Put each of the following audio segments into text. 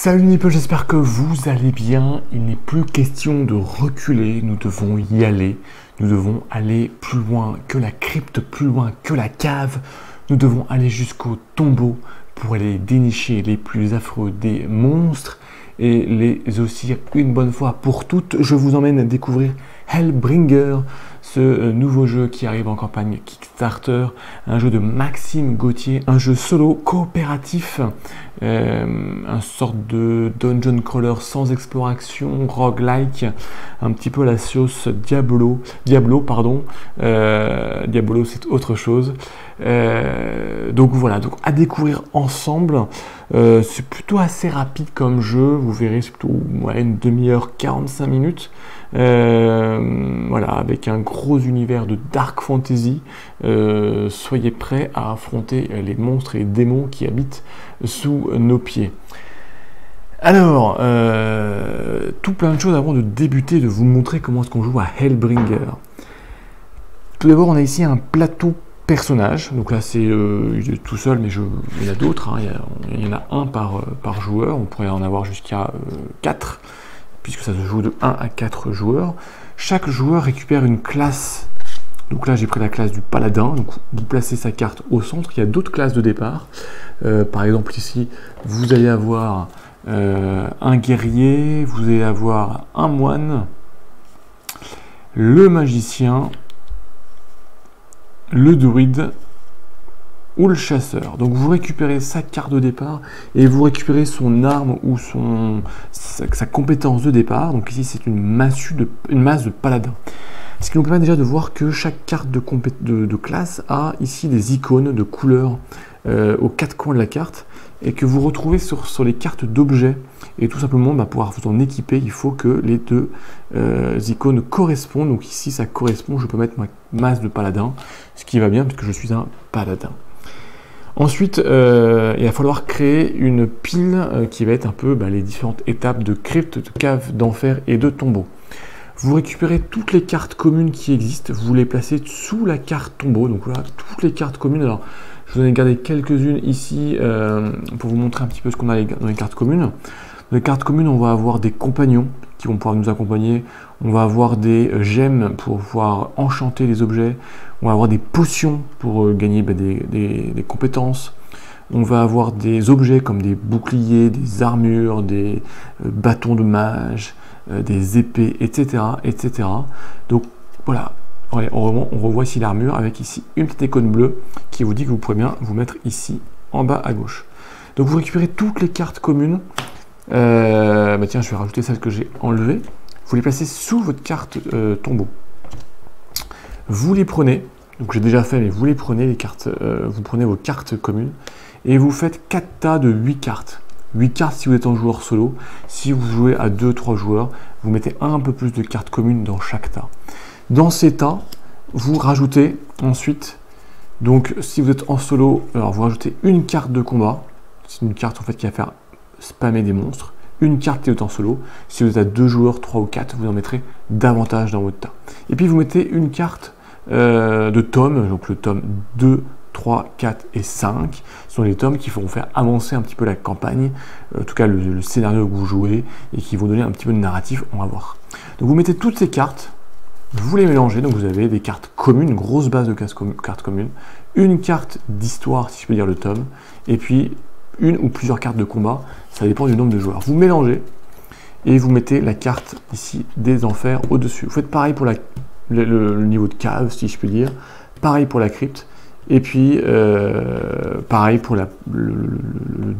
Salut Nipple, j'espère que vous allez bien. Il n'est plus question de reculer, nous devons y aller. Nous devons aller plus loin que la crypte, plus loin que la cave. Nous devons aller jusqu'au tombeau pour aller dénicher les plus affreux des monstres et les aussi une bonne fois pour toutes. Je vous emmène à découvrir Hellbringer, ce nouveau jeu qui arrive en campagne Kickstarter, un jeu de Maxime Gauthier, un jeu solo coopératif, un sorte de dungeon crawler sans exploration, roguelike, un petit peu la sauce Diablo c'est autre chose. Donc voilà, donc à découvrir ensemble. C'est plutôt assez rapide comme jeu, vous verrez, c'est plutôt une demi-heure, 45 minutes. Voilà, avec un gros univers de dark fantasy. Soyez prêts à affronter les monstres et les démons qui habitent sous nos pieds. Alors, tout plein de choses avant de débuter, de vous montrer comment est-ce qu'on joue à Hellbringer. Tout d'abord, on a ici un plateau personnage, donc là c'est il est tout seul, mais il y en a d'autres, hein. Il y en a un par joueur, on pourrait en avoir jusqu'à 4, puisque ça se joue de 1 à 4 joueurs. Chaque joueur récupère une classe, donc là j'ai pris la classe du paladin, donc vous placez sa carte au centre, il y a d'autres classes de départ, par exemple ici vous allez avoir un guerrier, vous allez avoir un moine, le magicien, le druide ou le chasseur. Donc vous récupérez sa carte de départ et vous récupérez son arme ou sa compétence de départ. Donc ici c'est une masse de paladin. Ce qui nous permet déjà de voir que chaque carte de classe a ici des icônes de couleurs aux 4 coins de la carte et que vous retrouvez sur les cartes d'objets. Et tout simplement, pour pouvoir vous en équiper, il faut que les deux icônes correspondent. Donc ici, ça correspond, je peux mettre ma masse de paladin, ce qui va bien puisque je suis un paladin. Ensuite, il va falloir créer une pile qui va être un peu les différentes étapes de crypte, de cave, d'enfer et de tombeau. Vous récupérez toutes les cartes communes qui existent, vous les placez sous la carte tombeau. Donc voilà, toutes les cartes communes. Alors, je vous en ai gardé quelques-unes ici pour vous montrer un petit peu ce qu'on a dans les cartes communes. Dans les cartes communes, on va avoir des compagnons qui vont pouvoir nous accompagner. On va avoir des gemmes pour pouvoir enchanter les objets. On va avoir des potions pour gagner des compétences. On va avoir des objets comme des boucliers, des armures, des bâtons de mage, des épées, etc., etc. Donc voilà, on revoit ici l'armure avec ici une petite icône bleue qui vous dit que vous pouvez bien vous mettre ici en bas à gauche. Donc vous récupérez toutes les cartes communes. Tiens, je vais rajouter celle que j'ai enlevée. Vous les placez sous votre carte tombeau. Vous les prenez, donc j'ai déjà fait, mais vous les prenez, les cartes, vous prenez vos cartes communes et vous faites 4 tas de 8 cartes. 8 cartes si vous êtes en joueur solo. Si vous jouez à 2-3 joueurs, vous mettez un peu plus de cartes communes dans chaque tas. Dans ces tas, vous rajoutez ensuite, donc si vous êtes en solo, alors vous rajoutez une carte de combat. C'est une carte en fait qui va faire spammer des monstres. Une carte qui est en solo. Si vous êtes à 2 joueurs, 3 ou 4, vous en mettrez davantage dans votre tas. Et puis vous mettez une carte de tome, donc le tome 2, 3, 4 et 5 sont les tomes qui feront faire avancer un petit peu la campagne, en tout cas le scénario que vous jouez, et qui vont donner un petit peu de narratif, on va voir. Donc vous mettez toutes ces cartes, vous les mélangez, donc vous avez des cartes communes, une grosse base de cartes communes, une carte d'histoire, si je peux dire le tome, et puis une ou plusieurs cartes de combat, ça dépend du nombre de joueurs. Vous mélangez, et vous mettez la carte ici des enfers au-dessus. Vous faites pareil pour le niveau de cave, si je peux dire, pareil pour la crypte, et puis pareil pour le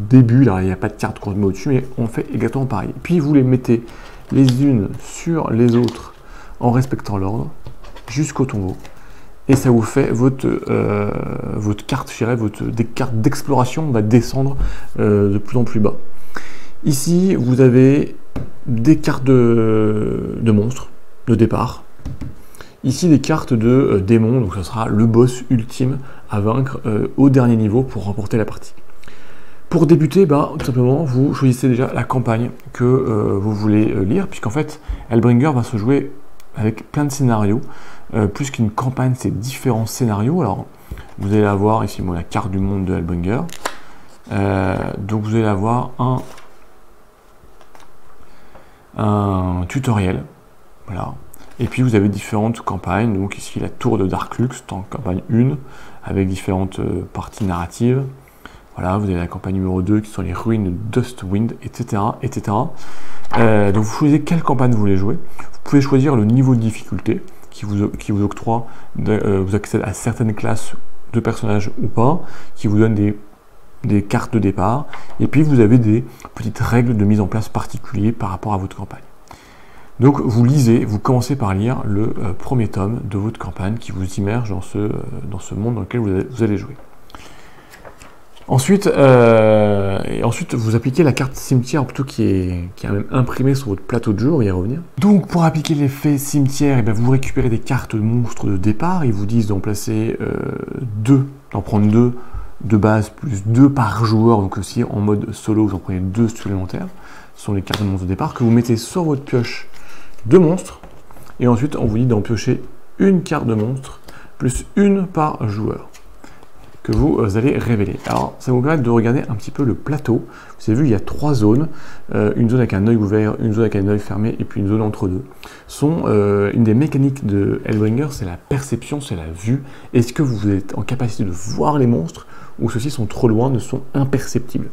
début. Là il n'y a pas de carte qu'on met au-dessus, mais on fait exactement pareil. Puis vous les mettez les unes sur les autres en respectant l'ordre jusqu'au tombeau, et ça vous fait votre carte, je dirais, des cartes d'exploration va descendre de plus en plus bas. Ici vous avez des cartes de monstres de départ. Ici, des cartes de démons, donc ça sera le boss ultime à vaincre au dernier niveau pour remporter la partie. Pour débuter, tout simplement, vous choisissez déjà la campagne que vous voulez lire, puisqu'en fait, Hellbringer va se jouer avec plein de scénarios. Plus qu'une campagne, c'est différents scénarios. Alors, vous allez avoir ici la carte du monde de Hellbringer. Donc, vous allez avoir 1, un tutoriel, voilà. Et puis vous avez différentes campagnes, donc ici la tour de Darklux, en campagne 1, avec différentes parties narratives. Voilà, vous avez la campagne numéro 2 qui sont les ruines de Dustwind, etc. etc. Donc vous choisissez quelle campagne vous voulez jouer. Vous pouvez choisir le niveau de difficulté qui vous octroie, vous accède à certaines classes de personnages ou pas, qui vous donne des cartes de départ. Et puis vous avez des petites règles de mise en place particulières par rapport à votre campagne. Donc vous lisez, vous commencez par lire le premier tome de votre campagne qui vous immerge dans ce monde dans lequel vous allez jouer. Ensuite, vous appliquez la carte cimetière plutôt qui est même imprimée sur votre plateau de jeu, on va y revenir. Donc pour appliquer l'effet cimetière, vous récupérez des cartes monstres de départ, ils vous disent d'en placer d'en prendre 2 de base plus 2 par joueur, donc aussi en mode solo vous en prenez 2 supplémentaires, ce sont les cartes de monstres de départ que vous mettez sur votre pioche de monstres, et ensuite on vous dit d'en piocher une carte de monstre plus 1 par joueur que vous allez révéler. Alors ça vous permet de regarder un petit peu le plateau. Vous avez vu, il y a 3 zones, une zone avec un œil ouvert, une zone avec un œil fermé et puis une zone entre deux. Une des mécaniques de Hellbringer, c'est la perception, c'est la vue. Est-ce que vous êtes en capacité de voir les monstres ou ceux-ci sont trop loin, ne sont imperceptibles?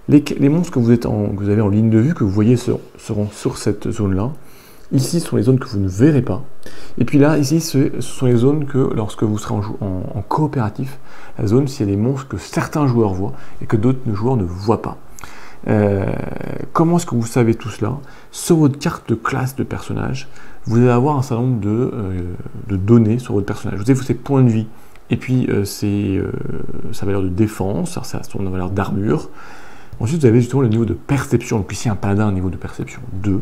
Les monstres que vous avez en ligne de vue, que vous voyez seront sur cette zone-là. Ici, ce sont les zones que vous ne verrez pas. Et puis là, ici, ce sont les zones que, lorsque vous serez en coopératif, la zone, s'il y a des monstres que certains joueurs voient et que d'autres joueurs ne voient pas. Comment est-ce que vous savez tout cela? Sur votre carte de classe de personnage, vous allez avoir un certain nombre de données sur votre personnage. Vous avez ses points de vie, et puis sa valeur de défense, son valeur d'armure. Ensuite, vous avez justement le niveau de perception. Donc ici, un paladin, un niveau de perception 2.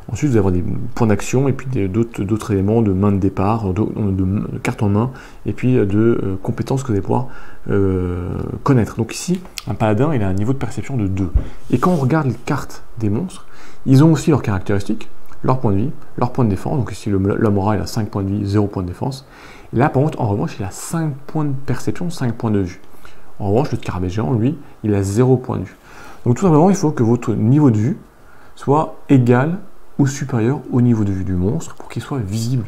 Ensuite, vous allez avoir des points d'action et puis d'autres éléments de main de départ, de carte en main, et puis de compétences que vous allez pouvoir connaître. Donc ici, un paladin, il a un niveau de perception de 2. Et quand on regarde les cartes des monstres, ils ont aussi leurs caractéristiques, leurs points de vie, leurs points de défense. Donc ici, l'Amora, il a 5 points de vie, 0 points de défense. Et là, par contre, en revanche, il a 5 points de perception, 5 points de vue. En revanche, le scarabée géant, lui, il a 0 points de vue. Donc tout simplement, il faut que votre niveau de vue soit égal ou supérieur au niveau de vue du monstre pour qu'il soit visible.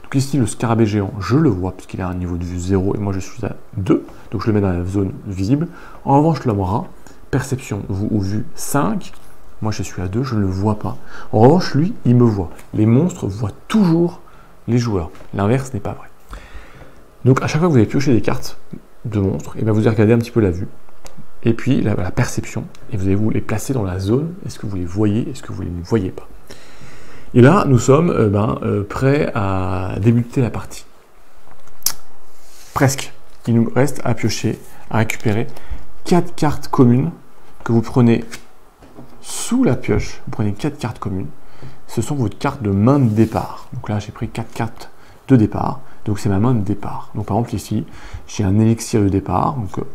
Donc ici, le scarabée géant, je le vois puisqu'il a un niveau de vue 0 et moi je suis à 2, donc je le mets dans la zone visible. En revanche, l'Amora, perception ou vue 5, moi je suis à 2, je ne le vois pas. En revanche, lui, il me voit. Les monstres voient toujours les joueurs. L'inverse n'est pas vrai. Donc à chaque fois que vous allez piocher des cartes de monstres, et bien vous allez regarder un petit peu la vue. Et puis la perception, et vous allez vous les placer dans la zone, est-ce que vous les voyez, est-ce que vous ne les voyez pas. Et là, nous sommes prêts à débuter la partie. Presque. Il nous reste à piocher, à récupérer 4 cartes communes que vous prenez sous la pioche. Vous prenez 4 cartes communes. Ce sont vos cartes de main de départ. Donc là, j'ai pris 4 cartes de départ. Donc c'est ma main de départ. Donc par exemple ici, j'ai un élixir de départ. Donc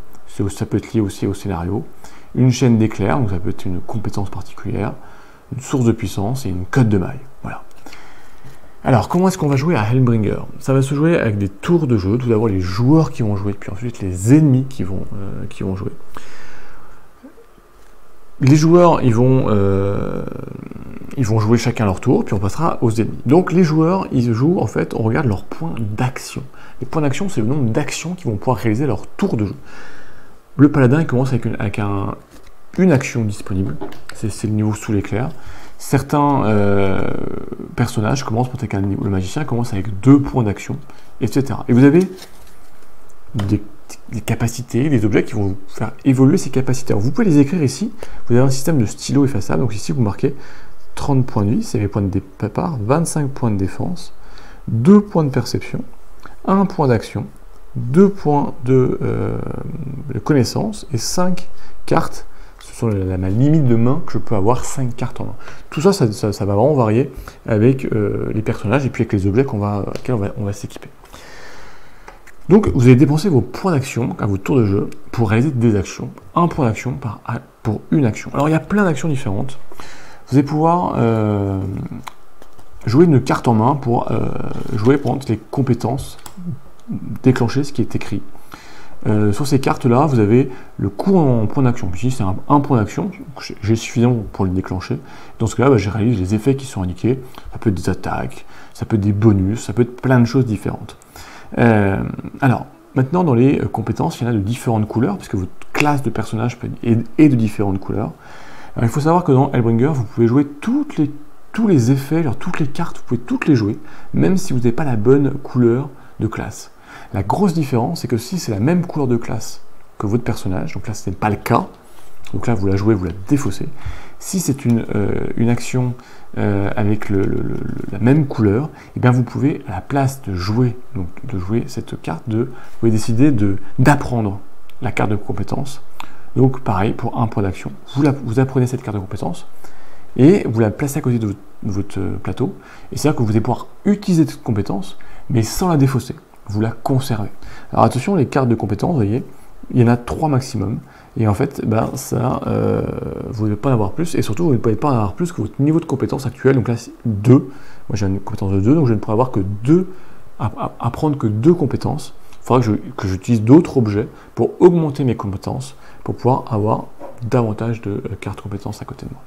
ça peut être lié aussi au scénario. Une chaîne d'éclairs, donc ça peut être une compétence particulière. Une source de puissance et une cotte de maille. Voilà. Alors, comment est-ce qu'on va jouer à Hellbringer? Ça va se jouer avec des tours de jeu. Tout d'abord, les joueurs qui vont jouer, puis ensuite les ennemis qui vont jouer. Les joueurs, ils vont jouer chacun leur tour, puis on passera aux ennemis. Donc, les joueurs, ils jouent, en fait, on regarde leurs points d'action. Les points d'action, c'est le nombre d'actions qu'ils vont pouvoir réaliser leur tour de jeu. Le paladin, il commence avec une action disponible, c'est le niveau sous l'éclair. Certains personnages commencent avec le magicien commence avec 2 points d'action, etc. Et vous avez des capacités, des objets qui vont vous faire évoluer ces capacités. Alors, vous pouvez les écrire ici, vous avez un système de stylo effaçable, donc ici vous marquez 30 points de vie, c'est mes points de départ, 25 points de défense, 2 points de perception, 1 point d'action, 2 points de connaissance et 5 cartes. Ce sont ma limite de main que je peux avoir 5 cartes en main. Tout ça, ça va vraiment varier avec les personnages et puis avec les objets auxquels on va s'équiper. Donc, vous allez dépenser vos points d'action à votre tour de jeu pour réaliser des actions. Un point d'action pour une action. Alors, il y a plein d'actions différentes. Vous allez pouvoir jouer une carte en main pour jouer pour les compétences, déclencher ce qui est écrit. sur ces cartes-là, vous avez le coût en point d'action. Ici, c'est un point d'action, j'ai suffisamment pour le déclencher. Dans ce cas-là, je réalise les effets qui sont indiqués. Ça peut être des attaques, ça peut être des bonus, ça peut être plein de choses différentes. Alors, maintenant, dans les compétences, il y en a de différentes couleurs, puisque votre classe de personnage est de différentes couleurs. Alors, il faut savoir que dans Hellbringer, vous pouvez jouer tous les effets, toutes les cartes, vous pouvez toutes les jouer, même si vous n'avez pas la bonne couleur de classe. La grosse différence, c'est que si c'est la même couleur de classe que votre personnage, donc là ce n'est pas le cas, donc là vous la jouez, vous la défaussez. Si c'est une action avec la même couleur, et bien vous pouvez, à la place de jouer cette carte, vous pouvez décider d'apprendre la carte de compétence. Donc pareil, pour un point d'action, vous apprenez cette carte de compétence et vous la placez à côté de votre plateau. Et c'est-à-dire que vous allez pouvoir utiliser cette compétence, mais sans la défausser. Vous la conservez. Alors attention, les cartes de compétences, vous voyez, il y en a 3 maximum. Et en fait, vous ne pouvez pas en avoir plus. Et surtout, vous ne pouvez pas en avoir plus que votre niveau de compétence actuel. Donc là, c'est 2. Moi, j'ai une compétence de 2, donc je ne pourrais avoir que 2, apprendre que 2 compétences. Il faudra que j'utilise d'autres objets pour augmenter mes compétences, pour pouvoir avoir davantage de cartes compétences à côté de moi.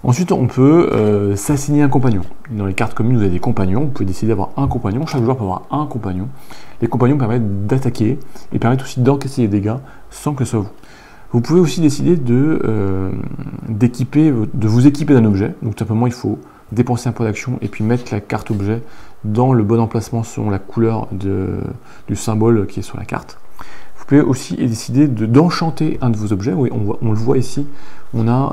Ensuite, on peut s'assigner un compagnon. Dans les cartes communes, vous avez des compagnons. Vous pouvez décider d'avoir un compagnon. Chaque joueur peut avoir un compagnon. Les compagnons permettent d'attaquer et permettent aussi d'encaisser les dégâts sans que ce soit vous. Vous pouvez aussi décider de vous équiper d'un objet. Donc, tout simplement, il faut dépenser un point d'action et puis mettre la carte objet dans le bon emplacement selon la couleur du symbole qui est sur la carte. Vous pouvez aussi décider d'enchanter un de vos objets. Oui, on le voit ici. On a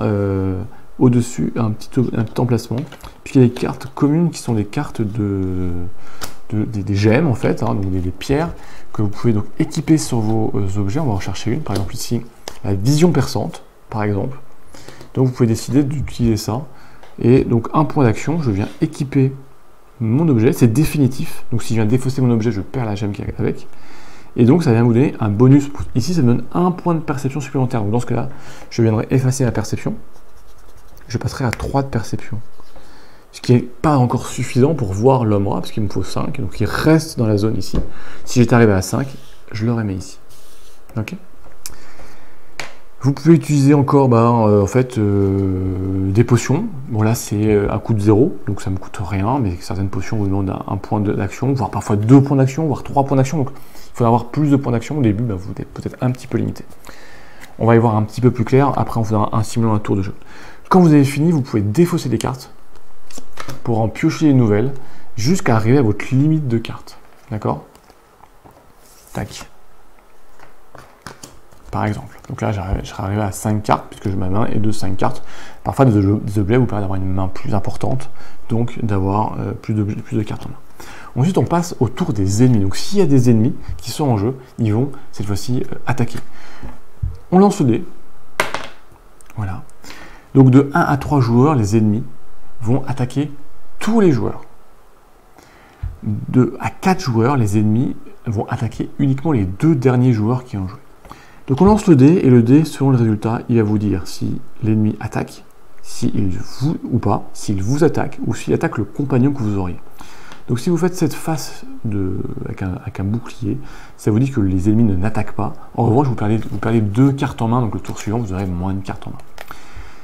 au-dessus un petit emplacement, puisqu'il y a des cartes communes qui sont des cartes des gemmes en fait, donc des pierres que vous pouvez donc équiper sur vos objets. On va en chercher une, par exemple ici, la vision perçante, par exemple. Donc vous pouvez décider d'utiliser ça. Et donc un point d'action, je viens équiper mon objet, c'est définitif. Donc si je viens défausser mon objet, je perds la gemme qui est avec. Et donc ça vient vous donner un bonus. Ici, ça me donne un point de perception supplémentaire. Donc dans ce cas-là, je viendrai effacer ma perception. Je passerai à 3 de perception. Ce qui n'est pas encore suffisant pour voir l'homme-rat, parce qu'il me faut 5. Donc il reste dans la zone ici. Si j'étais arrivé à 5, je l'aurais mis ici. Ok. Vous pouvez utiliser encore des potions. Bon là c'est un coût de 0, donc ça ne me coûte rien, mais certaines potions vous demandent un point d'action, voire parfois 2 points d'action, voire 3 points d'action. Donc il faut avoir plus de points d'action. Au début, vous êtes peut-être un petit peu limité. On va y voir un petit peu plus clair, après on fera un simulant un tour de jeu. Quand vous avez fini, vous pouvez défausser des cartes pour en piocher des nouvelles jusqu'à arriver à votre limite de cartes. D'accord? Tac. Par exemple. Donc là, je serai arrivé à 5 cartes, puisque ma main est de 5 cartes. Parfois, des objets vous permettent d'avoir une main plus importante, donc d'avoir plus de cartes en main. Ensuite, on passe au tour des ennemis. Donc s'il y a des ennemis qui sont en jeu, ils vont cette fois-ci attaquer. On lance le dé. Voilà. Donc de 1 à 3 joueurs, les ennemis vont attaquer tous les joueurs. De à 4 joueurs, les ennemis vont attaquer uniquement les 2 derniers joueurs qui ont joué. Donc on lance le dé, et le dé, selon le résultat, il va vous dire si l'ennemi attaque, s'il vous ou pas, s'il vous attaque, ou s'il attaque le compagnon que vous auriez. Donc si vous faites cette face avec un bouclier, ça vous dit que les ennemis n'attaquent pas. En revanche, vous perdez 2 cartes en main, donc le tour suivant, vous aurez moins de cartes en main.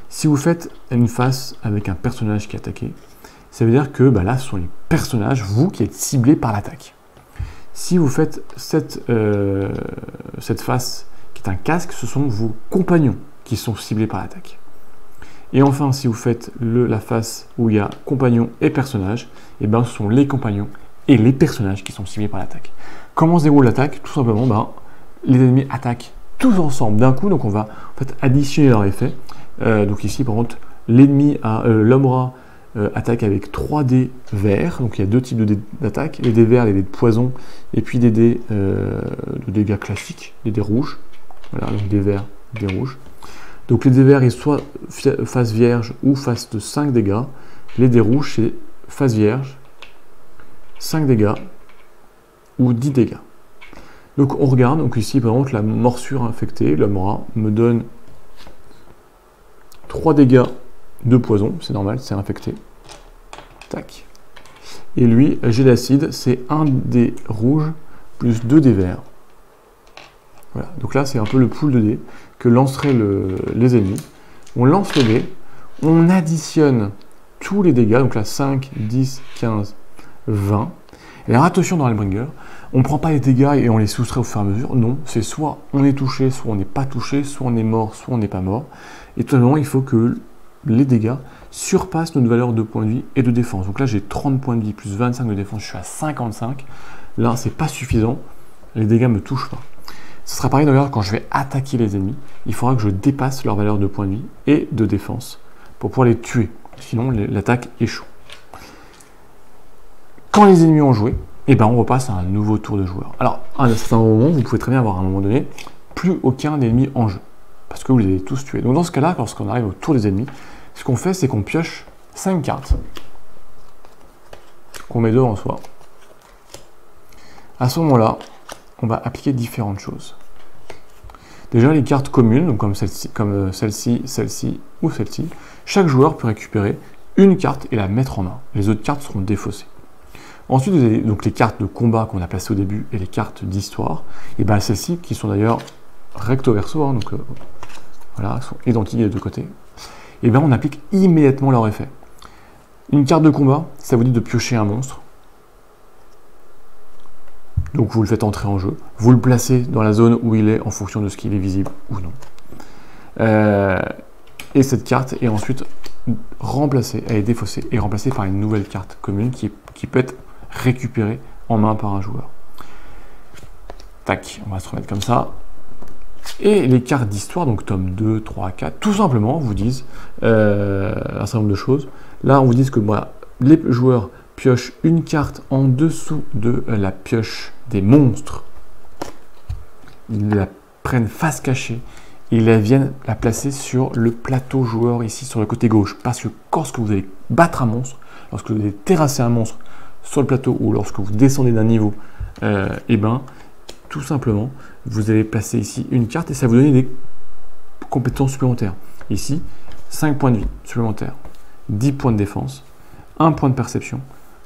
Si vous faites une face avec un personnage qui est attaqué, ça veut dire que là, ce sont les personnages, vous, qui êtes ciblés par l'attaque. Si vous faites cette face qui est un casque, ce sont vos compagnons qui sont ciblés par l'attaque. Et enfin, si vous faites la face où il y a compagnons et personnages, ce sont les compagnons et les personnages qui sont ciblés par l'attaque. Comment se déroule l'attaque? Tout simplement, les ennemis attaquent tous ensemble d'un coup, donc on va en fait additionner leur effet. Donc ici, par contre, l'homme-rat attaque avec 3 dés verts. Donc il y a 2 types de dés d'attaque, les dés verts, les dés de poison, et puis des dés de dégâts classiques, les dés rouges. Voilà, donc des verts, des rouges. Donc les dés verts, ils sont soit face vierge ou face de 5 dégâts. Les dés rouges, c'est face vierge, 5 dégâts ou 10 dégâts. Donc on regarde, donc ici par exemple la morsure infectée, l'homme-rat me donne 3 dégâts de poison, c'est normal, c'est infecté. Tac. Et lui, jet d'acide, c'est 1 dé rouge plus 2 dés verts. Voilà, donc là c'est un peu le pool de dés que lanceraient les ennemis. On lance le dé, on additionne tous les dégâts, donc là 5, 10, 15, 20. Et alors attention dans Hellbringer, on ne prend pas les dégâts et on les soustrait au fur et à mesure, non, c'est soit on est touché, soit on n'est pas touché, soit on est mort, soit on n'est pas mort. Et tout simplement il faut que les dégâts surpassent notre valeur de points de vie et de défense. Donc là j'ai 30 points de vie plus 25 de défense, je suis à 55. Là c'est pas suffisant, les dégâts ne me touchent pas. Ce sera pareil d'ailleurs quand je vais attaquer les ennemis, il faudra que je dépasse leur valeur de points de vie et de défense pour pouvoir les tuer, sinon l'attaque échoue. Quand les ennemis ont joué, eh ben on repasse à un nouveau tour de joueur. Alors à un certain moment, vous pouvez très bien avoir à un moment donné plus aucun ennemi en jeu, parce que vous les avez tous tués. Donc dans ce cas-là, lorsqu'on arrive au tour des ennemis, ce qu'on fait c'est qu'on pioche 5 cartes, qu'on met devant soi. À ce moment-là, on va appliquer différentes choses. Déjà les cartes communes, donc comme celle-ci, celle-ci ou celle-ci, chaque joueur peut récupérer une carte et la mettre en main. Les autres cartes seront défaussées. Ensuite, vous avez donc les cartes de combat qu'on a placées au début et les cartes d'histoire. Et bien celles-ci, qui sont d'ailleurs recto verso, hein, donc voilà, elles sont identiques des deux côtés. Et bien on applique immédiatement leur effet. Une carte de combat, ça vous dit de piocher un monstre. Donc vous le faites entrer en jeu. Vous le placez dans la zone où il est en fonction de ce qu'il est visible ou non. Et cette carte est ensuite remplacée, elle est défaussée et remplacée par une nouvelle carte commune qui peut être récupérée en main par un joueur. Tac, on va se remettre comme ça. Et les cartes d'histoire, donc tome 2, 3, 4, tout simplement vous disent un certain nombre de choses. Là, on vous dit que voilà, les joueurs piochent une carte en dessous de la pioche des monstres. Ils la prennent face cachée et ils viennent la placer sur le plateau joueur ici sur le côté gauche. Parce que lorsque vous allez battre un monstre, lorsque vous allez terrasser un monstre sur le plateau ou lorsque vous descendez d'un niveau, et ben tout simplement vous allez placer ici une carte et ça va vous donner des compétences supplémentaires. Ici, 5 points de vie supplémentaires, 10 points de défense, 1 point de perception,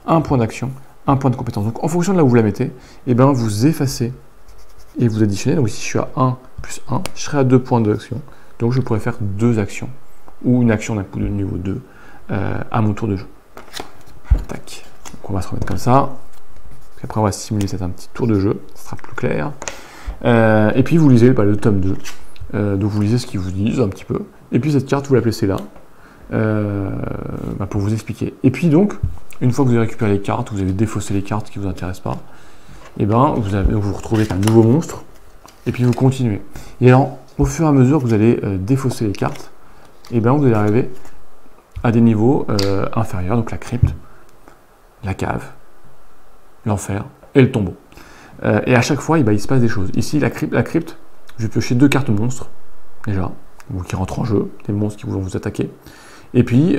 1 point d'action, 1 point de compétence. Donc en fonction de là où vous la mettez, et ben vous effacez et vous additionnez. Donc ici je suis à 1 plus 1, je serai à 2 points d'action. Donc je pourrais faire 2 actions ou une action d'un coup de niveau 2 à mon tour de jeu. Tac. Donc on va se remettre comme ça. Après on va simuler un petit tour de jeu, ce sera plus clair. Et puis vous lisez le tome 2. Donc vous lisez ce qu'ils vous disent un petit peu. Et puis cette carte vous la placez là pour vous expliquer. Et puis donc, une fois que vous avez récupéré les cartes, vous avez défaussé les cartes qui ne vous intéressent pas, et ben vous vous retrouvez avec un nouveau monstre, et puis vous continuez. Et alors, au fur et à mesure que vous allez défausser les cartes, et ben vous allez arriver à des niveaux inférieurs, donc la crypte, la cave, l'enfer et le tombeau. Et à chaque fois, il se passe des choses. Ici, la crypte, je vais piocher 2 cartes monstres, déjà, qui rentrent en jeu, des monstres qui vont vous attaquer. Et puis,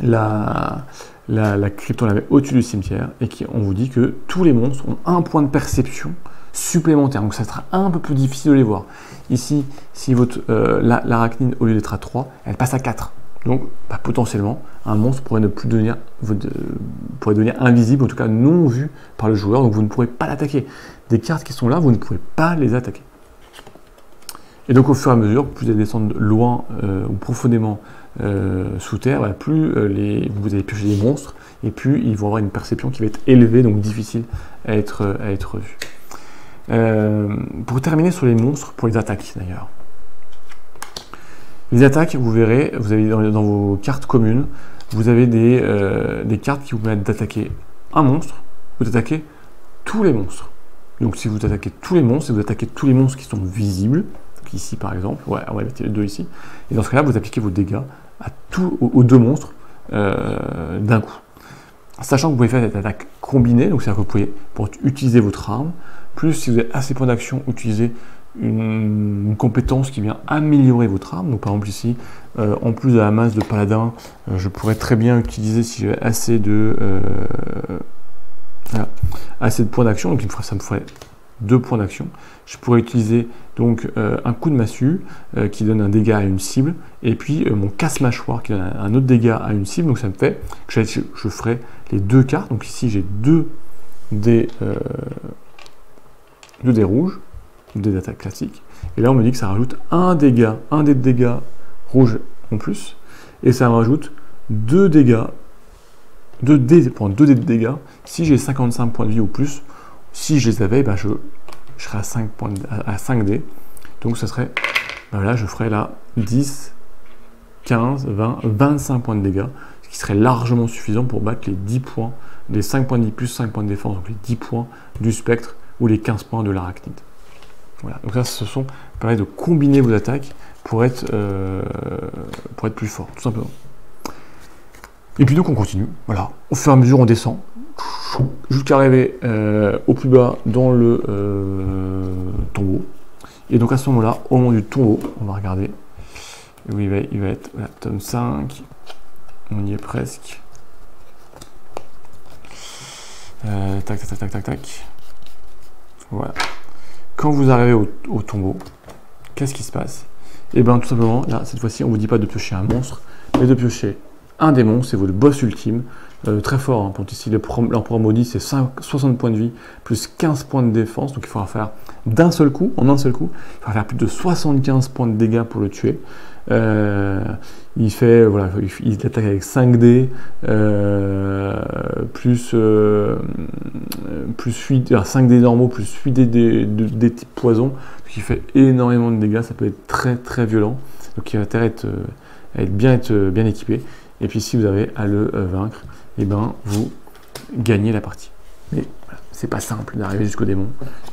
la crypte, on la met au-dessus du cimetière, et on vous dit que tous les monstres ont 1 point de perception supplémentaire. Donc ça sera un peu plus difficile de les voir. Ici, si l'arachnide, au lieu d'être à 3, elle passe à 4. Donc potentiellement, un monstre pourrait devenir invisible, en tout cas non vu par le joueur, donc vous ne pourrez pas l'attaquer. Des cartes qui sont là, vous ne pouvez pas les attaquer. Et donc au fur et à mesure, plus vous allez descendre loin ou profondément sous terre, plus vous allez piocher des monstres, et plus ils vont avoir une perception qui va être élevée, donc difficile à être vue. Pour terminer sur les monstres, pour les attaques d'ailleurs. Les attaques, vous verrez, vous avez dans vos cartes communes, vous avez des cartes qui vous permettent d'attaquer un monstre, ou d'attaquer tous les monstres. Donc si vous attaquez tous les monstres, vous attaquez tous les monstres qui sont visibles, donc ici par exemple, on va mettre les 2 ici, et dans ce cas-là, vous appliquez vos dégâts aux 2 monstres d'un coup. Sachant que vous pouvez faire des attaques combinées, donc c'est-à-dire que vous pouvez, pour utiliser votre arme, plus si vous avez assez de points d'action, utiliser une compétence qui vient améliorer votre arme. Donc par exemple ici, en plus de la masse de paladin, je pourrais très bien utiliser, si j'ai assez de points d'action, donc ça me ferait 2 points d'action. Je pourrais utiliser donc un coup de massue qui donne un dégât à une cible, et puis mon casse-mâchoire qui donne un autre dégât à une cible. Donc ça me fait que je ferai les 2 cartes. Donc ici j'ai 2 dés rouges, dés d'attaque classique. Et là, on me dit que ça rajoute un dé de dégâts rouge en plus, et ça me rajoute 2 dégâts, 2 dés de dégâts, si j'ai 55 points de vie ou plus. Si je les avais, je serais à 5 dés. Donc ça serait, là je ferais là 10, 15, 20, 25 points de dégâts, ce qui serait largement suffisant pour battre les 10 points, les 5 points de vie plus 5 points de défense, donc les 10 points du spectre ou les 15 points de l'arachnide. Voilà, donc ça, permet de combiner vos attaques pour être plus fort, tout simplement. Et puis donc on continue, voilà, au fur et à mesure on descend, jusqu'à arriver au plus bas dans le tombeau. Et donc à ce moment-là, au moment du tombeau, on va regarder où il va être, voilà, tome 5, on y est presque. Tac. Voilà. Quand vous arrivez au tombeau, qu'est-ce qui se passe? Et bien tout simplement, là, cette fois-ci, on ne vous dit pas de piocher un monstre, mais de piocher un démon, c'est votre boss ultime. Très fort, hein, pour ici l'empereur maudit, c'est 60 points de vie, plus 15 points de défense, donc il faudra faire en un seul coup, il faudra faire plus de 75 points de dégâts pour le tuer. Il fait, voilà, il attaque avec 5 dés, plus 8, 5 dés normaux, plus 8 dés des types poison, donc il fait énormément de dégâts, ça peut être très très violent, donc il a intérêt à être bien équipé. Et puis si vous avez à le vaincre, et ben vous gagnez la partie. Mais voilà, c'est pas simple d'arriver jusqu'au démon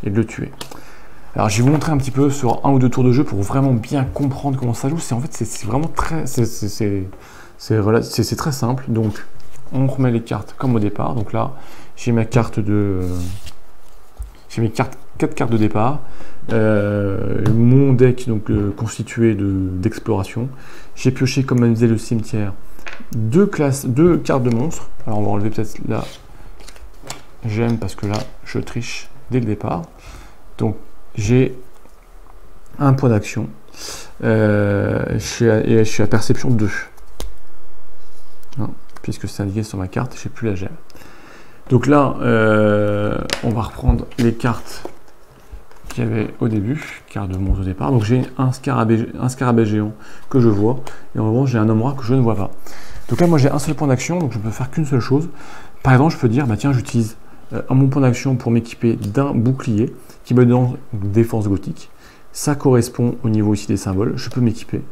et de le tuer. Alors je vais vous montrer un petit peu sur 1 ou 2 tours de jeu pour vraiment bien comprendre comment ça joue. En fait c'est vraiment c'est très simple. Donc on remet les cartes comme au départ. Donc là j'ai mes 4 cartes de départ. Mon deck donc constitué d'exploration. J'ai pioché, comme on disait, le cimetière, 2 cartes de monstres. Alors on va enlever peut-être là. J'aime parce que là je triche dès le départ. Donc j'ai un point d'action. Je suis à perception 2. Non, puisque c'est indiqué sur ma carte, je n'ai plus la gemme. Donc là, on va reprendre les cartes qu'il y avait au début, cartes de monstre au départ. Donc j'ai un scarabée géant que je vois, et en revanche j'ai un homme noir que je ne vois pas. Donc là, moi j'ai un seul point d'action, donc je ne peux faire qu'une seule chose. Par exemple, je peux dire, bah tiens, j'utilise mon point d'action pour m'équiper d'un bouclier qui me donne défense gothique. Ça correspond au niveau ici des symboles, je peux m'équiper.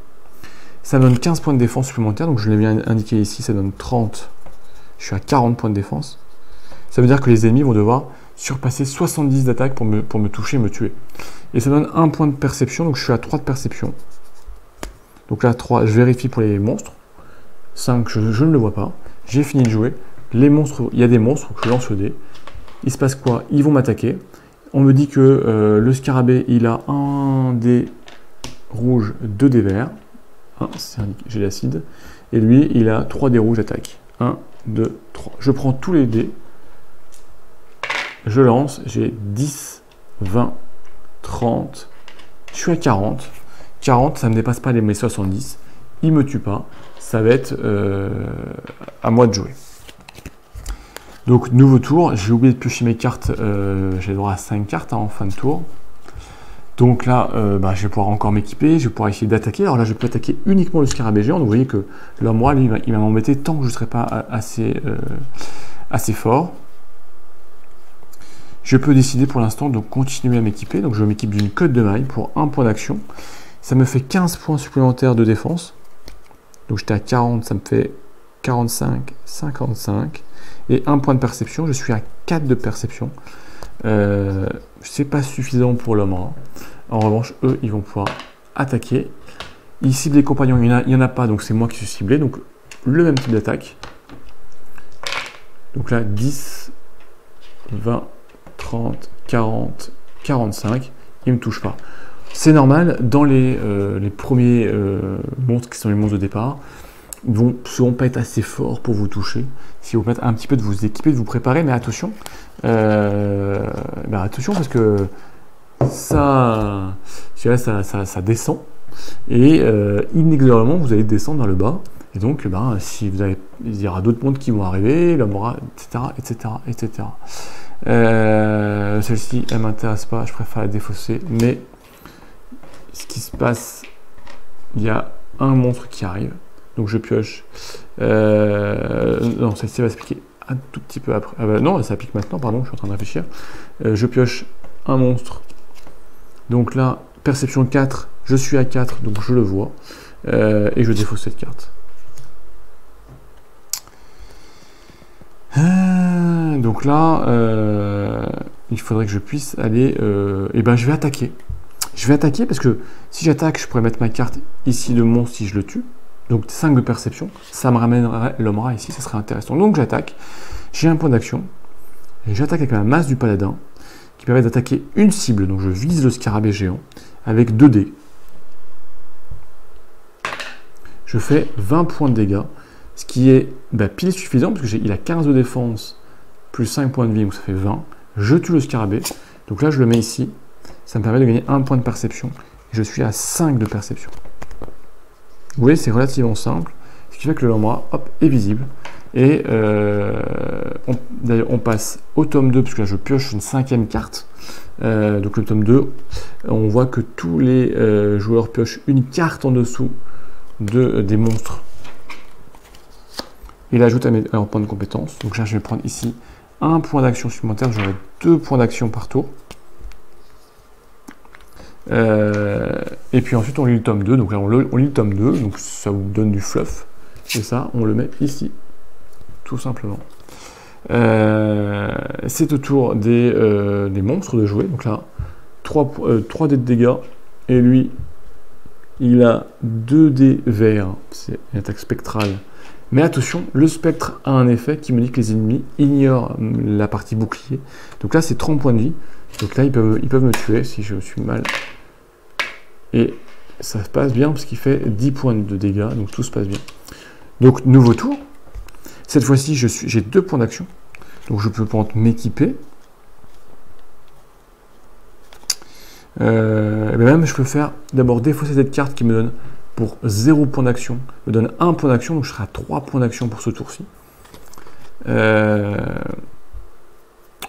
Ça me donne 15 points de défense supplémentaires, donc je l'ai bien indiqué ici, ça donne 30. Je suis à 40 points de défense. Ça veut dire que les ennemis vont devoir surpasser 70 d'attaque pour me toucher, me tuer. Et ça donne 1 point de perception, donc je suis à 3 de perception. Donc là, 3, je vérifie pour les monstres. 5, je ne le vois pas. J'ai fini de jouer. Les monstres, il y a des monstres, je lance le dé. Il se passe quoi? Ils vont m'attaquer. On me dit que le scarabée, il a un dé rouge, 2 dés verts. J'ai l'acide. Et lui, il a 3 dés rouges d'attaque. 1, 2, 3. Je prends tous les dés. Je lance. J'ai 10, 20, 30. Je suis à 40. 40, ça ne me dépasse pas mes 70. Il ne me tue pas. Ça va être à moi de jouer. Donc, nouveau tour. J'ai oublié de piocher mes cartes. J'ai droit à 5 cartes en fin de tour. Donc là, je vais pouvoir encore m'équiper. Je vais pouvoir essayer d'attaquer. Alors là, je peux attaquer uniquement le scarabée géant. Donc, vous voyez que là, moi, lui, il va m'embêter tant que je ne serai pas assez fort. Je peux décider pour l'instant de continuer à m'équiper. Donc, je m'équipe d'une queue de maille pour 1 point d'action. Ça me fait 15 points supplémentaires de défense. Donc, j'étais à 40, ça me fait 45, 55. Et 1 point de perception, je suis à 4 de perception. C'est pas suffisant pour l'homme. En revanche, eux, ils vont pouvoir attaquer. Ils ciblent les compagnons, il n'y en a pas, donc c'est moi qui suis ciblé. Donc, le même type d'attaque. Donc là, 10, 20, 30, 40, 45. Ils ne me touchent pas. C'est normal, dans les premiers monstres qui sont les monstres de départ, ils vont souvent pas être assez forts pour vous toucher. Si vous permettez un petit peu de vous équiper, de vous préparer, mais attention, attention parce que ça descend et inexorablement vous allez descendre vers le bas. Et donc, si vous avez, il y aura d'autres mondes qui vont arriver, l'homme aura, etc., etc., etc. Celle-ci, elle m'intéresse pas, je préfère la défausser. Mais ce qui se passe, il y a un monstre qui arrive. Donc je pioche. Non, celle-ci va s'appliquer un tout petit peu après. Ah bah non, elle s'applique maintenant, pardon, je suis en train de réfléchir. Je pioche un monstre. Donc là, perception 4, je suis à 4, donc je le vois. Et je défausse cette carte. Donc là, il faudrait que je puisse aller... et ben je vais attaquer. Je vais attaquer parce que si j'attaque, je pourrais mettre ma carte ici de monstre si je le tue. Donc 5 de perception, ça me ramènerait l'homme rat ici, ça serait intéressant. Donc j'attaque, j'ai un point d'action, et j'attaque avec ma masse du paladin, qui permet d'attaquer une cible, donc je vise le scarabée géant, avec 2 dés. Je fais 20 points de dégâts, ce qui est pile suffisant, parce qu'il a 15 de défense, plus 5 points de vie, donc ça fait 20. Je tue le scarabée, donc là je le mets ici, ça me permet de gagner 1 point de perception, et je suis à 5 de perception. Vous voyez, c'est relativement simple, ce qui fait que le lambra, hop, est visible. Et d'ailleurs, on passe au tome 2, parce que là, je pioche une 5e carte. Donc le tome 2, on voit que tous les joueurs piochent une carte en dessous des monstres. Et l'ajoute à leur point de compétence. Donc là, je vais prendre ici un point d'action supplémentaire. J'aurai 2 points d'action par tour. Et puis ensuite on lit le tome 2, donc là on lit le tome 2, donc ça vous donne du fluff, et ça on le met ici, tout simplement. C'est au tour des monstres de jouer, donc là 3 dés de dégâts, et lui il a 2 dés verts, c'est une attaque spectrale. Mais attention, le spectre a un effet qui me dit que les ennemis ignorent la partie bouclier, donc là c'est 30 points de vie, donc là ils peuvent me tuer si je suis mal. Et ça se passe bien parce qu'il fait 10 points de dégâts, donc tout se passe bien. Donc, nouveau tour. Cette fois-ci, j'ai 2 points d'action. Donc, je peux m'équiper. Même, je peux faire d'abord défausser cette carte qui me donne pour 0 point d'action, me donne 1 point d'action, donc je serai à 3 points d'action pour ce tour-ci.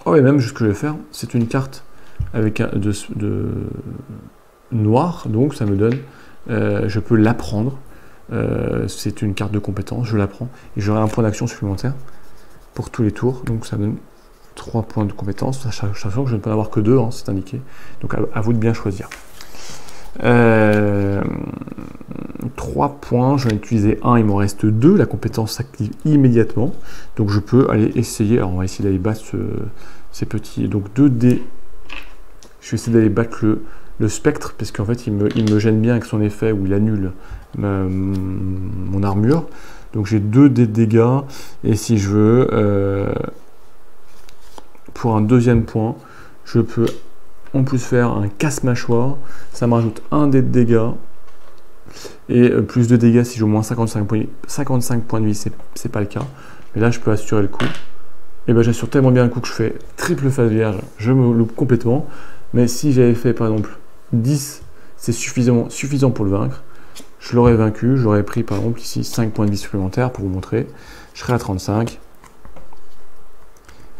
Oh, et même, ce que je vais faire, c'est une carte avec noir, donc ça me donne, je peux l'apprendre, c'est une carte de compétence, je la prends, et j'aurai un point d'action supplémentaire pour tous les tours, donc ça donne 3 points de compétence, sachant que je ne peux en avoir que 2, hein, c'est indiqué, donc à vous de bien choisir. 3 points, j'en ai utilisé 1, il m'en reste 2, la compétence s'active immédiatement, donc je peux aller essayer, alors on va essayer d'aller battre ces petits, donc 2 dés, je vais essayer d'aller battre le spectre, parce qu'en fait il me gêne bien avec son effet où il annule mon armure. Donc j'ai 2 dés de dégâts, et si je veux, pour un deuxième point, je peux en plus faire un casse-mâchoire, ça me rajoute 1 dé de dégâts, et plus de dégâts si j'ai au moins 55 points de vie, c'est pas le cas, mais là je peux assurer le coup. Et ben j'assure tellement bien le coup que je fais triple face vierge, je me loupe complètement, mais si j'avais fait par exemple 10, c'est suffisant pour le vaincre. Je l'aurais vaincu, j'aurais pris par exemple ici 5 points de vie supplémentaires pour vous montrer. Je serai à 35.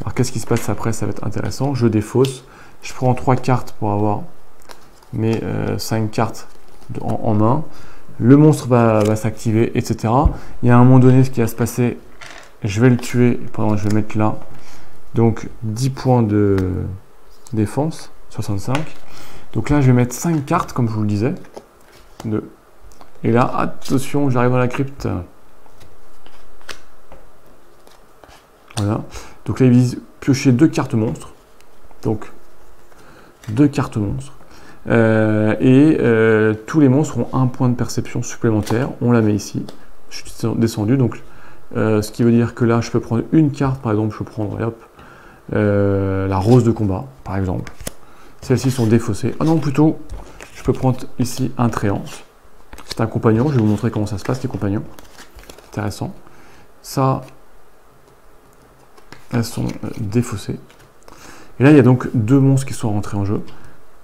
Alors qu'est-ce qui se passe après? Ça va être intéressant. Je défausse. Je prends 3 cartes pour avoir mes 5 cartes en main. Le monstre va s'activer, etc. Il y a un moment donné ce qui va se passer. Je vais le tuer. Pardon, je vais le mettre là. Donc 10 points de défense. 65. Donc là, je vais mettre 5 cartes, comme je vous le disais. Et là, attention, j'arrive dans la crypte. Voilà. Donc là, il vise piocher 2 cartes monstres. Donc, 2 cartes monstres. Tous les monstres ont 1 point de perception supplémentaire. On la met ici. Je suis descendu. Donc, ce qui veut dire que là, je peux prendre une carte. Par exemple, je peux prendre la rose de combat, par exemple. Celles-ci sont défaussées. Ah non, plutôt, je peux prendre ici un tréante. C'est un compagnon. Je vais vous montrer comment ça se passe, les compagnons. Intéressant. Ça, elles sont défaussées. Et là, il y a donc 2 monstres qui sont rentrés en jeu.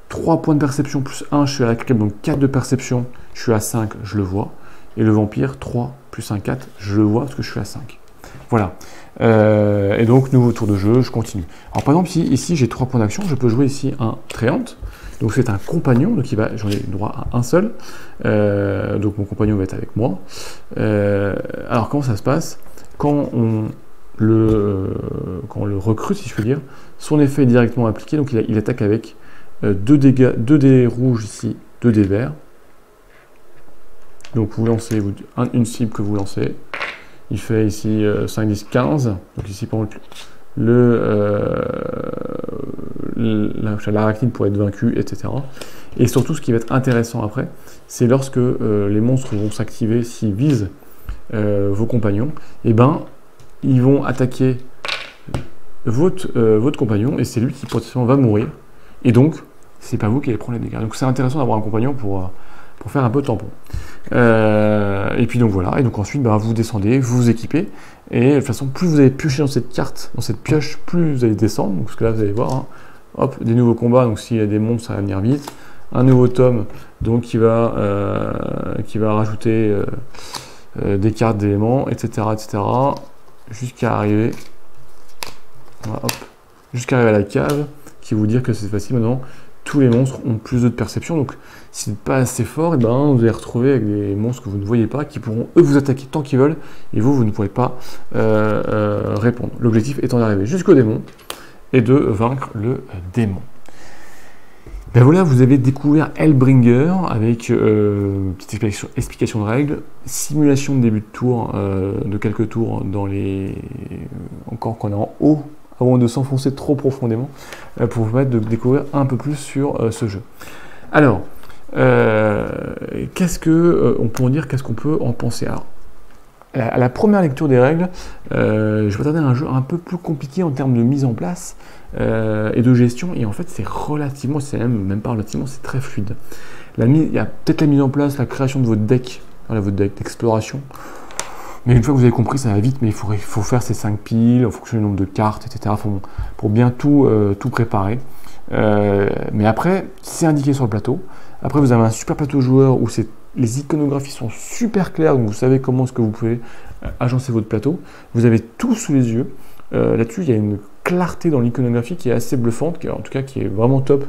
3 points de perception plus 1, je suis à la crypte. Donc 4 de perception, je suis à 5, je le vois. Et le vampire, 3 plus 1, 4, je le vois parce que je suis à 5. Voilà. Et donc, nouveau tour de jeu, je continue. Alors, par exemple, ici j'ai 3 points d'action, je peux jouer ici un Tréant. Donc, c'est un compagnon, donc j'en ai droit à un seul. Donc, mon compagnon va être avec moi. Alors, comment ça se passe? Quand on le recrute, si je peux dire, son effet est directement appliqué, donc il attaque avec 2 dégâts, 2 dés rouges ici, 2 dés verts. Donc vous lancez une cible que vous lancez. Il fait ici 5, 10, 15. Donc ici, par exemple, l'arachnide pourrait être vaincu, etc. Et surtout, ce qui va être intéressant après, c'est lorsque les monstres vont s'activer, s'ils visent vos compagnons, et ben, ils vont attaquer votre compagnon, et c'est lui qui potentiellement va mourir. Et donc, c'est pas vous qui allez prendre les dégâts. Donc c'est intéressant d'avoir un compagnon pour faire un peu tampon. Et puis donc voilà, et donc ensuite vous descendez, vous vous équipez, et de toute façon plus vous allez piocher dans cette carte, dans cette pioche, plus vous allez descendre. Donc parce que là vous allez voir, hein, hop, des nouveaux combats, donc s'il y a des monstres ça va venir vite, un nouveau tome donc qui va rajouter des cartes d'éléments, etc. jusqu'à arriver, voilà, hop, jusqu'à arriver à la cave, qui vous dire que c'est facile maintenant. Tous les monstres ont plus de perception, donc si vous n'êtes pas assez fort, et vous allez retrouver avec des monstres que vous ne voyez pas, qui pourront eux vous attaquer tant qu'ils veulent, et vous ne pourrez pas répondre. L'objectif étant d'arriver jusqu'au démon et de vaincre le démon. Ben voilà, vous avez découvert Hellbringer avec petite explication de règles, simulation de début de tour, de quelques tours dans les encore qu'on est en haut, avant de s'enfoncer trop profondément, pour vous permettre de découvrir un peu plus sur ce jeu. Alors, qu'est-ce qu'on peut en dire, qu'est-ce qu'on peut en penser? Alors, à la première lecture des règles, je m'attendais à un jeu un peu plus compliqué en termes de mise en place et de gestion, et en fait c'est relativement, c'est même pas relativement, c'est très fluide. Il y a peut-être la mise en place, la création de votre deck, votre deck d'exploration. Mais une fois que vous avez compris, ça va vite, mais il faut faire ces 5 piles en fonction du nombre de cartes, etc. pour bien tout préparer. Mais après, c'est indiqué sur le plateau. Après, vous avez un super plateau joueur où les iconographies sont super claires, donc vous savez comment est-ce que vous pouvez agencer votre plateau. Vous avez tout sous les yeux. Là-dessus, il y a une clarté dans l'iconographie qui est assez bluffante, qui est vraiment top,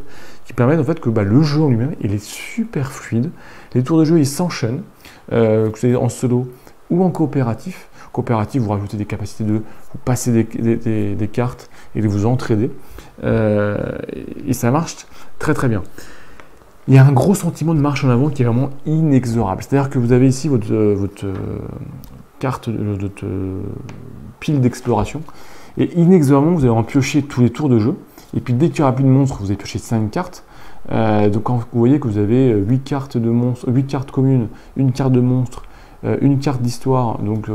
qui permet en fait que le jeu en lui-même, il est super fluide. Les tours de jeu, ils s'enchaînent, que vous soyez en solo ou en coopératif. Coopératif, vous rajoutez des capacités vous passez des cartes et de vous entraider. Et ça marche très très bien. Il y a un gros sentiment de marche en avant qui est vraiment inexorable. C'est-à-dire que vous avez ici votre carte, votre pile d'exploration, et inexorablement, vous allez en piocher tous les tours de jeu. Et puis dès qu'il n'y aura plus de monstres, vous allez piocher 5 cartes. Donc quand vous voyez que vous avez 8 cartes de monstres, 8 cartes communes, une carte de monstre, une carte d'histoire, donc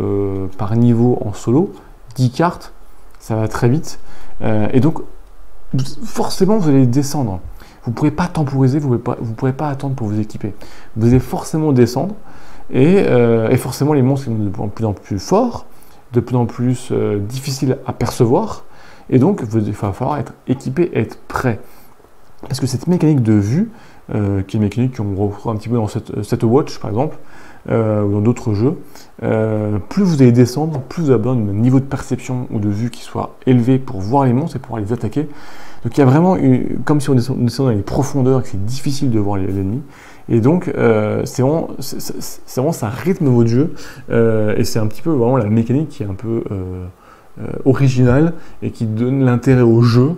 par niveau en solo, 10 cartes, ça va très vite. Et donc, forcément, vous allez descendre. Vous ne pourrez pas temporiser, vous ne pourrez pas attendre pour vous équiper. Vous allez forcément descendre, et forcément, les monstres sont de plus en plus forts, de plus en plus difficiles à percevoir, et donc, il va falloir être équipé, être prêt. Parce que cette mécanique de vue, qui est une mécanique qu'on retrouve un petit peu dans Set Watch, par exemple, ou dans d'autres jeux, plus vous allez descendre, plus vous avez besoin d'un niveau de perception ou de vue qui soit élevé pour voir les monstres et pouvoir les attaquer. Donc il y a vraiment, comme si on descendait dans les profondeurs et que c'est difficile de voir l'ennemi. Et donc c'est vraiment ça rythme votre jeu, et c'est un petit peu vraiment la mécanique qui est un peu originale et qui donne l'intérêt au jeu,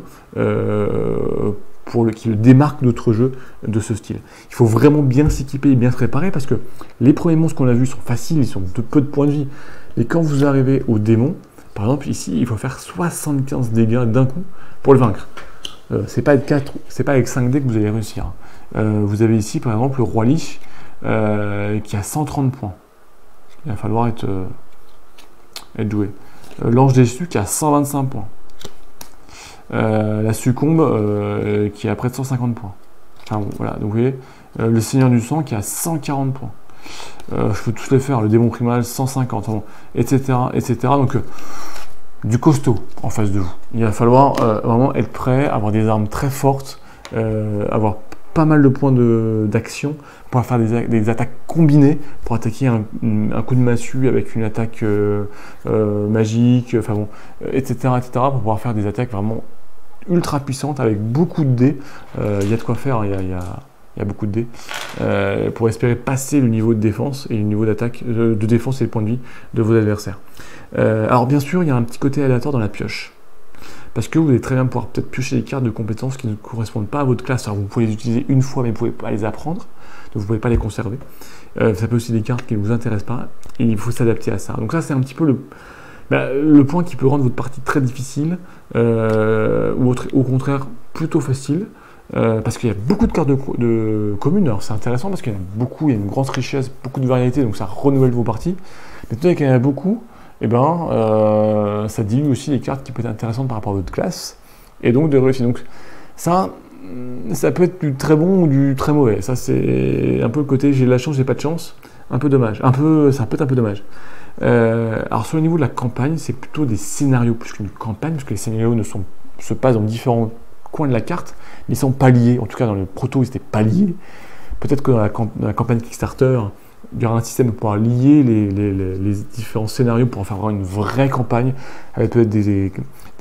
qui le démarque d'autres jeux de ce style. Il faut vraiment bien s'équiper et bien se préparer, parce que les premiers monstres qu'on a vus sont faciles, ils sont de peu de points de vie. Et quand vous arrivez au démon, par exemple ici, il faut faire 75 dégâts d'un coup pour le vaincre. C'est pas avec 5 dés que vous allez réussir. Vous avez ici par exemple le roi Lich qui a 130 points. Il va falloir être doué. L'ange déchu qui a 125 points. La succombe qui a près de 150 points. Enfin bon, voilà, donc vous voyez, le seigneur du sang qui a 140 points. Je peux tous les faire, le démon primal 150, bon, etc. Donc du costaud en face de vous. Il va falloir vraiment être prêt, avoir des armes très fortes, avoir pas mal de points d'action pour faire des attaques combinées, pour attaquer un coup de massue avec une attaque magique, enfin bon, etc., pour pouvoir faire des attaques vraiment ultra puissantes avec beaucoup de dés. Il y a de quoi faire, il y a beaucoup de dés pour espérer passer le niveau de défense et le niveau d'attaque, de défense et le point de vie de vos adversaires. Alors bien sûr, il y a un petit côté aléatoire dans la pioche. Parce que vous allez très bien pouvoir peut-être piocher des cartes de compétences qui ne correspondent pas à votre classe. Alors vous pouvez les utiliser une fois, mais vous ne pouvez pas les apprendre, donc vous ne pouvez pas les conserver. Ça peut aussi des cartes qui ne vous intéressent pas, et il faut s'adapter à ça. Donc ça, c'est un petit peu le point qui peut rendre votre partie très difficile, ou au contraire plutôt facile, parce qu'il y a beaucoup de cartes de communes. Alors c'est intéressant parce qu'il y en a beaucoup, il y a une grande richesse, beaucoup de variétés, donc ça renouvelle vos parties. Mais tout qu'il y en a beaucoup, eh ben, ça dilue aussi les cartes qui peuvent être intéressantes par rapport à votre classe, et donc de réussir. Donc ça peut être du très bon ou du très mauvais. Ça, c'est un peu le côté j'ai de la chance, j'ai pas de chance. Un peu dommage. Ça peut être un peu dommage. Alors sur le niveau de la campagne, c'est plutôt des scénarios plus qu'une campagne, parce que les scénarios se passent dans différents coins de la carte, mais ils sont pas liés. En tout cas, dans le proto, ils n'étaient pas liés. Peut-être que dans la campagne Kickstarter, il y aura un système pour pouvoir lier les différents scénarios pour en faire vraiment une vraie campagne, avec peut-être des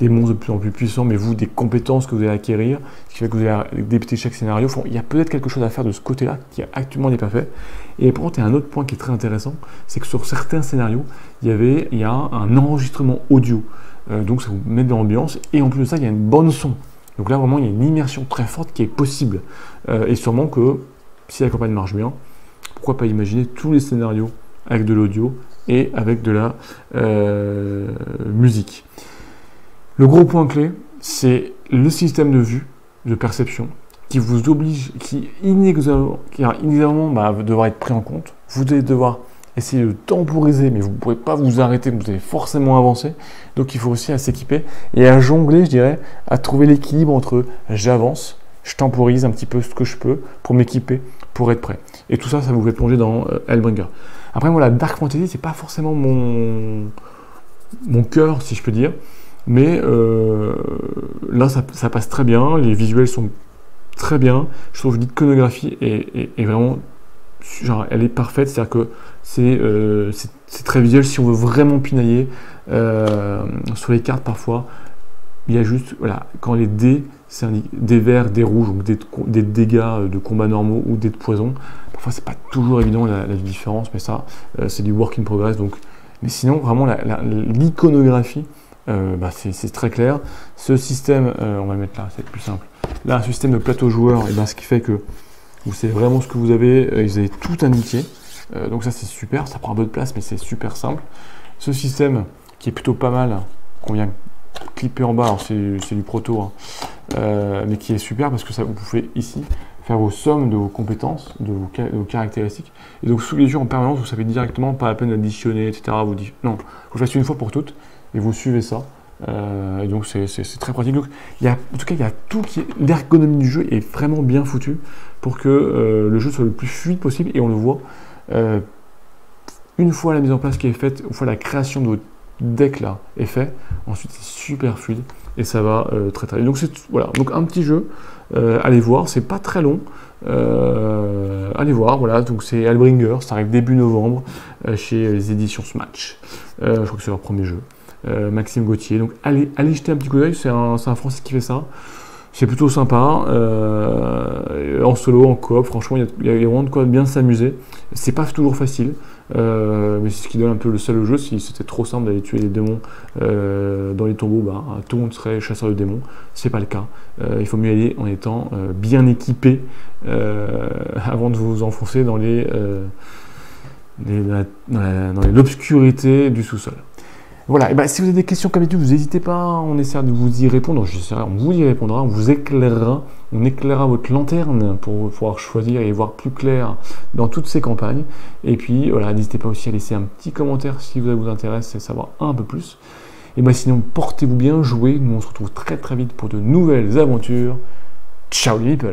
monstres de plus en plus puissants, mais vous, des compétences que vous allez acquérir, ce qui fait que vous allez débuter chaque scénario. Enfin, il y a peut-être quelque chose à faire de ce côté-là qui actuellement n'est pas fait. Et par contre, il y a un autre point qui est très intéressant, c'est que sur certains scénarios, il y a un enregistrement audio. Donc ça vous met de l'ambiance, et en plus de ça, il y a une bonne son. Donc là, vraiment, il y a une immersion très forte qui est possible. Et sûrement que, si la campagne marche bien, pourquoi pas imaginer tous les scénarios avec de l'audio et avec de la musique. Le gros point clé, c'est le système de vue, de perception, qui vous oblige, qui inexorablement va devoir être pris en compte. Vous allez devoir essayer de temporiser, mais vous ne pourrez pas vous arrêter, vous allez forcément avancer. Donc il faut aussi à s'équiper et à jongler, je dirais, à trouver l'équilibre entre j'avance, je temporise un petit peu ce que je peux pour m'équiper, pour être prêt. Et tout ça, ça vous fait plonger dans Hellbringer. Après, moi, la Dark Fantasy, c'est pas forcément mon cœur, si je peux dire. Mais là, ça passe très bien. Les visuels sont très bien. Je trouve l'iconographie est vraiment... Genre, elle est parfaite. C'est-à-dire que c'est très visuel. Si on veut vraiment pinailler sur les cartes, parfois, il y a juste... Voilà, quand les dés... C'est des verts, des rouges, donc des dégâts de combat normaux ou des de poison. Parfois, c'est pas toujours évident la différence, mais ça, c'est du work in progress. Donc, mais sinon, vraiment, l'iconographie, c'est très clair. Ce système, on va le mettre là, c'est plus simple. Là, un système de plateau joueur, et ce qui fait que vous savez vraiment ce que vous avez, vous avez tout indiqué. Donc ça, c'est super, ça prend un peu de place, mais c'est super simple. Ce système, qui est plutôt pas mal, qu'on vient clipper en bas, alors c'est du proto, hein, mais qui est super parce que ça, vous pouvez ici faire vos sommes de vos compétences, de vos caractéristiques, et donc sous les yeux en permanence, vous savez directement, pas la peine d'additionner, etc. Non, vous faites une fois pour toutes, et vous suivez ça, et donc c'est très pratique. Donc, en tout cas, il y a tout l'ergonomie du jeu est vraiment bien foutue pour que le jeu soit le plus fluide possible, et on le voit, une fois la mise en place qui est faite, une fois la création de votre deck là est fait, ensuite c'est super fluide et ça va très très bien. Donc voilà, donc un petit jeu, allez voir, c'est pas très long, allez voir, voilà, donc c'est Hellbringer, ça arrive début novembre chez les éditions Smash, je crois que c'est leur premier jeu, Maxime Gauthier, donc allez jeter un petit coup d'œil, c'est un Français qui fait ça. C'est plutôt sympa, en solo, en coop, franchement il y a vraiment de quoi bien s'amuser. C'est pas toujours facile, mais c'est ce qui donne un peu le sel au jeu. Si c'était trop simple d'aller tuer les démons dans les tombeaux, tout le monde serait chasseur de démons. C'est pas le cas. Il faut mieux aller en étant bien équipé avant de vous enfoncer dans l'obscurité du sous-sol. Voilà, et si vous avez des questions comme d'habitude, vous n'hésitez pas, on essaiera de vous y répondre, on vous y répondra, on vous éclairera, on éclairera votre lanterne pour pouvoir choisir et voir plus clair dans toutes ces campagnes. Et puis voilà, n'hésitez pas aussi à laisser un petit commentaire si ça vous intéresse et savoir un peu plus. Et sinon, portez-vous bien, jouez, nous on se retrouve très très vite pour de nouvelles aventures. Ciao les people!